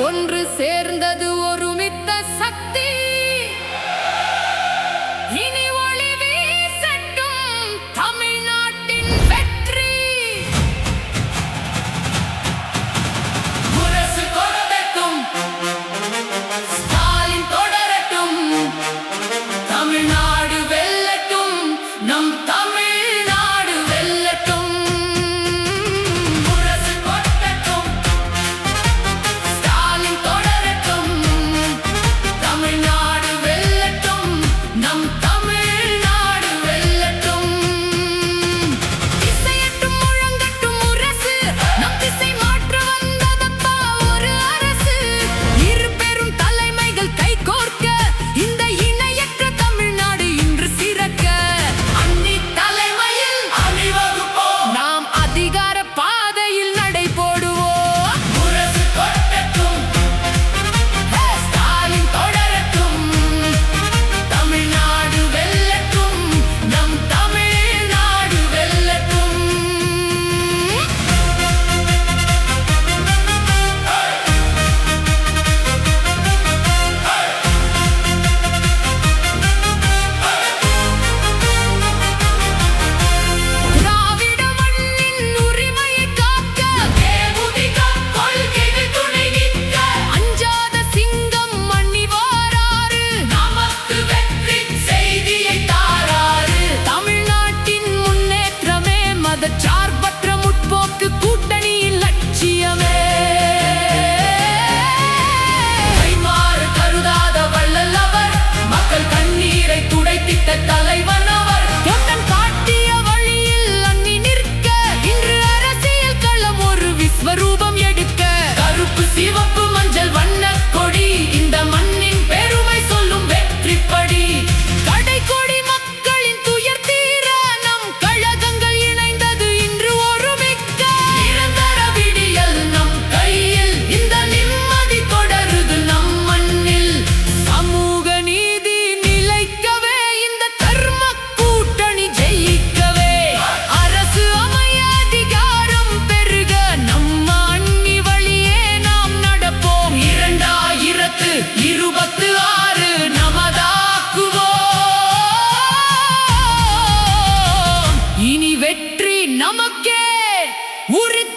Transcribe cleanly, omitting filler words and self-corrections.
ஒன்று சேர்ந்தது ஒருமித்த சக்தி. இனி ஒளி வீசட்டும் தமிழ்நாட்டின் வெற்றி. முரசு கொடுக்கட்டும், ஸ்டாலின் தொடரட்டும், தமிழ்நாடு வெல்லட்டும், நம் தமிழ்நாடு வெல்லட்டும். முரசு கொடுக்கட்டும், ஸ்டாலின் தொடரட்டும், தமிழ்நாடு வெல்லட்டும், நம் தமிழ்நாடு வெல்லட்டும். இசையட்டும் முழங்கட்டும் முரசு, நம் திசை மாற்ற வந்ததப்பா ஒரு அரசு. இரு பெரும் தலைமைகள் கைகோர்க்க இந்த இணையற்ற தமிழ்நாடு இன்று சிறக்க. அன்னி தலைமையில் அணிவகுப்போம், நாம் அதிகார பாதையில் நடை போடுவோம். முரசு கொட்டட்டும், ஸ்டாலின் தொடரட்டும், தமிழ்நாடு வெல்லட்டும், நம் தமிழ்நாடு வெல்லட்டும். திராவிட மண்ணின் உரிமையை காக்க தேமுதிக கொள்கைகள் துணை நிற்க. அஞ்சாத சிங்கம் மண்ணி வாராரு, நமக்கு வெற்றி செய்தியை தாராரு. தமிழ்நாட்டின் முன்னேற்றமே மதச்சார்பற்ற முற்போக்கு கூட்டணியின் லட்சியமே. கைமாறு கருதாத வள்ளல் அவர், மக்கள் கண்ணீரை துடைத்திட்ட தலைவன் அவர். கேப்டன் காட்டிய வழியில் அன்னி நிற்க, இன்று அரசியல் களம் ஒரு விஸ்வரூபம் எடுக்க. கருப்பு சிவப்பு மஞ்சள் வண்ணக் கொடி, இந்த மண்ணின் பெருமை சொல்லும் வெற்றிப்படி. கடைக்கோடி மக்களின் துயர் தீர, நம் கழகங்கள் இணைந்தது இன்று ஒருமிக்க. நிரந்தர விடியல் நம் கையில், இந்த நிம்மதி தொடருது நம் மண்ணில். சமூக நீதி நிலைக்கவே, இந்த தர்ம கூட்டணி ஜெயிக்கவே. அரசு அமைய அதிகாரம் பெருக, நம்ம அன்னி வழியே நாம் நடப்போம். 2026 நமதாக்குவோம். இனி வெற்றி நமக்கே உறுதி.